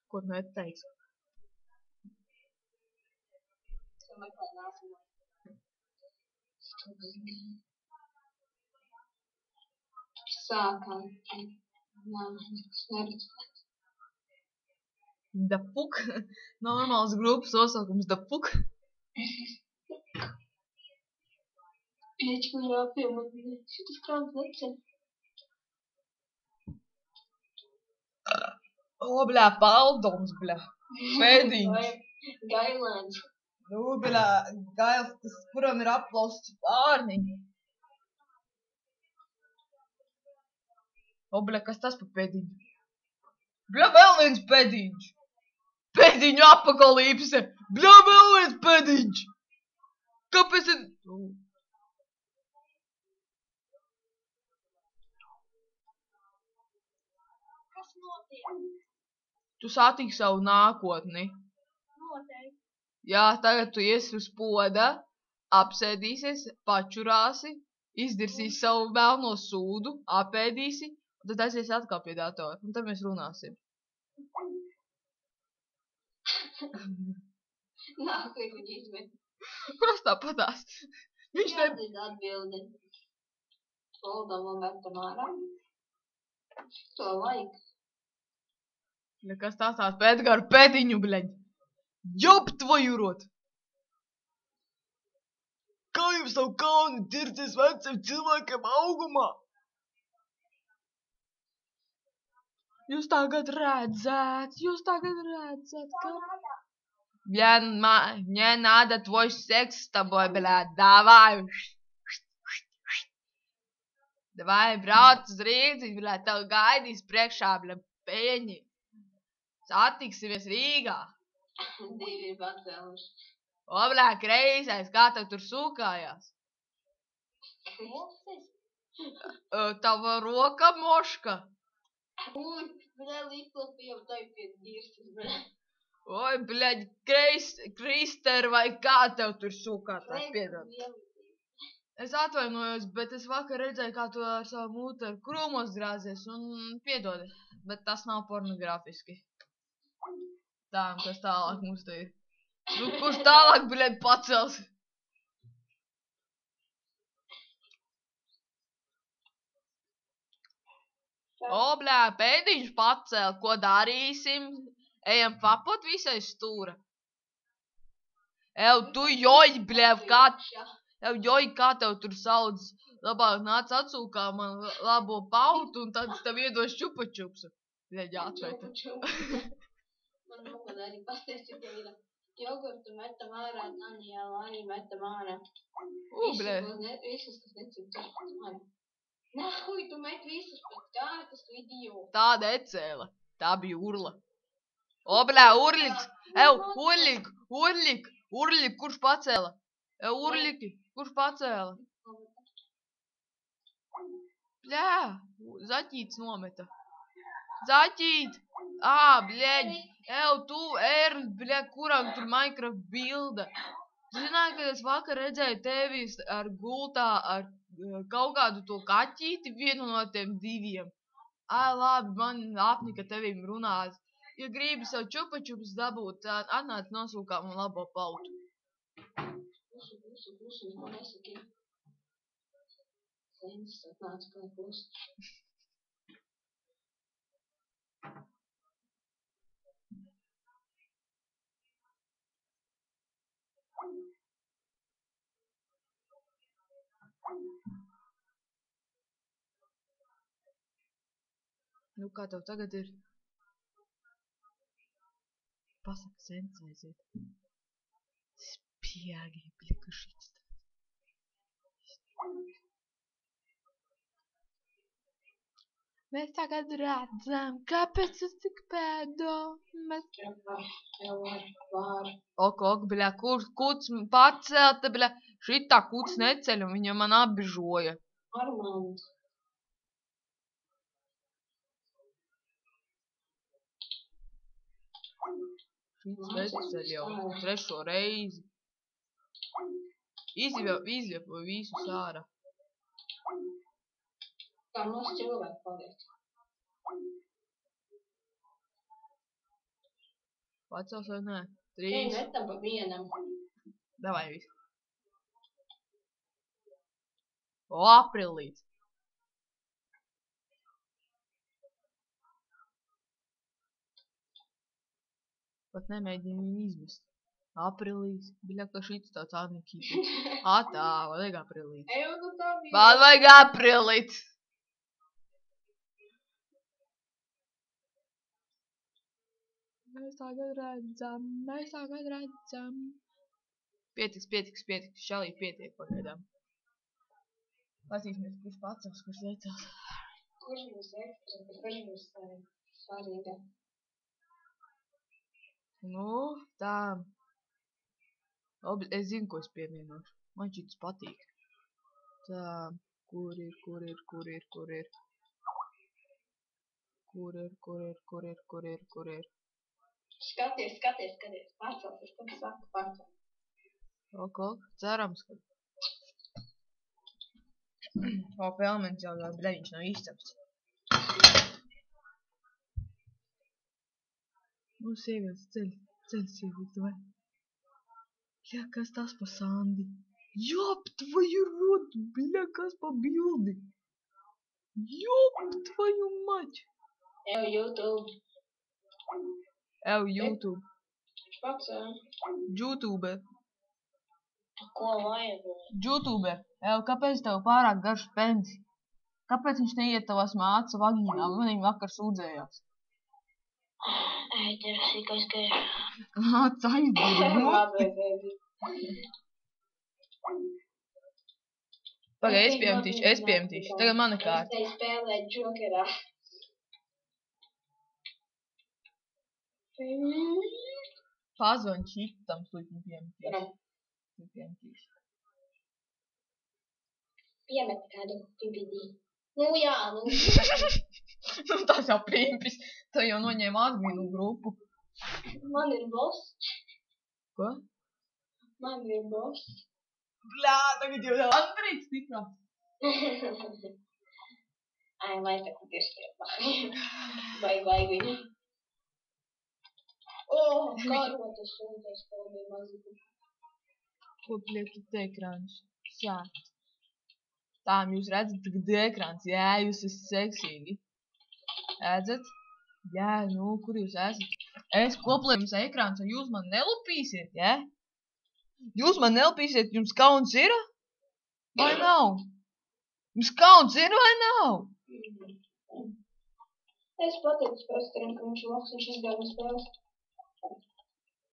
Ko tu neteici? Sākām. Nekas neredz. Da fuk. Normāls grupas nosaukums da fuk. Piečku jāpiemā. Šitas krāns neceļ. O, bļā, paldons, bļā. Pēdiņš. Gailēns. Nu, bļā, gails, tas, kuram ir aplausts pārniņi. O, bļā, kas tas pa pēdiņu? Bļā, vēl viens pēdiņš. Pēdiņu apakalīpse. Bļā, vēl viens pēdiņš. Kāpēc ir... Kas notiek? Tu satiksi savu nākotni. Noteikti. Jā, tagad tu iesi uz poda, apsēdīsies, pačurāsi, izdirsīsi savu melno sūdu, apēdīsi, un tad aizies atkal pie datora, un tad mēs runāsim. Nākamais viņu izmet. Kas tāpatās? Viņš ne... Jādzird atbildi. Soldam un metam ārā. To laik. Nekas tās Edgara pēdiņu, bļaņ. Job tvoju rot! Kā jums nav kauni tirties veciem cilvēkiem augumā? Jūs tagad redzat, kā... Мне надо твой секс с тобой, блядь, давай. Давай, brauc uz Rīdzi, blēd, tev gaidīs priekšā, blēd, pieņi. Satiksimies Rīgā. Divi ir pacēluši. O, blēd, kreisais, kā tev tur sūkājās? Kreisais? Tava roka moška. Uj, blēd, izklapījām tai pie dirstas, blēd. Oi, blēd, Krister vai kā tev tur sūkātās, piedod. Es atvainojos, bet es vakar redzēju, kā tu ar savu mūtu ar krūmos grāzies, un piedod, bet tas nav pornogrāfiski. Tā, un kas tālāk mums te ir? Nu, kurš tālāk, bļaļ, pacels? O, bļā, pēdiņš pacēl, ko darīsim? Ejam papot visai stūra. Ev, tu joj, bļā, kā tev tur sauc? Labāk nāc atsūkā man labo pautu, un tad es tev iedos čupačupsu. Bļaļ, atveita. Man nokad arī pateica, ka ir jogurtu metam ārā, Tanijā lai metam ārā. Visus, kas necim metam ārā. Nahuj, tu met visus pēc kārtas, tu idioti. Tā necēla. Tā bija urla. O, bļā, urliks. Ev, urlik, kurš pacēla? Ev, urliki, kurš pacēla? Bļā, zaķīts nometa. Zaķīt! Bļaļ, ev, tu, bļā, kuram tur Minecraft bilda? Zināji, ka es vakar redzēju tevi ar gultā, ar kaut kādu to kaķīti, vienu no tiem diviem. Labi, man apnika tevim runāt. Ja gribi sev čupačups dabūt, atnāc nosūkā man labo pautu. Klusu, man nesaki. Sēns atnāc kā klusu. Nu, kā tev tagad ir? Pasaka, Sēns aiziet. Spiegi, plikušiks. Mēs tagad redzam, kāpēc tu tik pēdo. Ok, bļā, kuts pacelta, bļā. Šitā kuts neceļ, un viņa man apbižoja. Armand. Šits neceļ jau 3. reizi. Izļepo visu sārā. Kā mums cilvēki paliek. Pacels vai nē? Nē, 3. metam pa vienam. Davai visu. O, aprilīts. Pat nemēģinu viņu izmest. Aprilīts. Biļā, ka šits tāds ādnikītis. Tā, vajag aprilīts. Eju, nu tā bija. Man vajag aprilīts. Mēs tagad redzam. Pietiks. Šalī pietiek pagaidām. Patīsimies, kurš pacels, kurš necels. Kurš būs ekstra, kurš būs svarīga? Nu, tā. Es zinu, ko es pievienošu. Man šķiet patīk. Tā, kur ir? Skaties. Pacels, es tev saku, pacels. Ok, cerams, ka. O, pelmens jau, bļa, viņš nav izceps. Nu, sievietes, ceļ sievietes, vai? Bļa, kas tas pa Sandi? Jop, tvoju rotu, bļa, kas pa bildi? Jop, tvoju maķ. Eju, YouTube. YouTube. Pacel. YouTuber. Ko vajag? YouTuber. Kāpēc tev pārāk garš pensi? Kāpēc viņš neiet tavās mātes vagīnā? Man viņa vakar sūdzējās. Ej, tev sīkais gaiš. Pagai, es piemetīšu. Tagad mana kārta. Es te spēlēju Jokerā. Pazvan šitam, sliķi piemetīšu. Piemet kādu pipidī. Nu jā, nu. Nu, tas jau primpis. Tu jau noņēma adminu grupu. Man ir boss. Ko? Man ir boss. Bļā, tagad jau Andrejs stiprā. Ai, vai tā ir stiepā. Vajag viņu. Karotas sūties, ko bija mazīgu. Ko plieki te ekrāns? Sākt. Tā, jūs redzat, tagad ekrāns. Jā, jūs esat seksīgi. Redzat? Jā, nu, kur jūs esat? Es koplēju jums ekrāns, un jūs man nelupīsiet, jā? Jūs man nelupīsiet, jums kauns ir? Vai nav? Jums kauns ir vai nav? Es pateicu Pēsterim, ka viņš loks, viņš izgāja no spēles.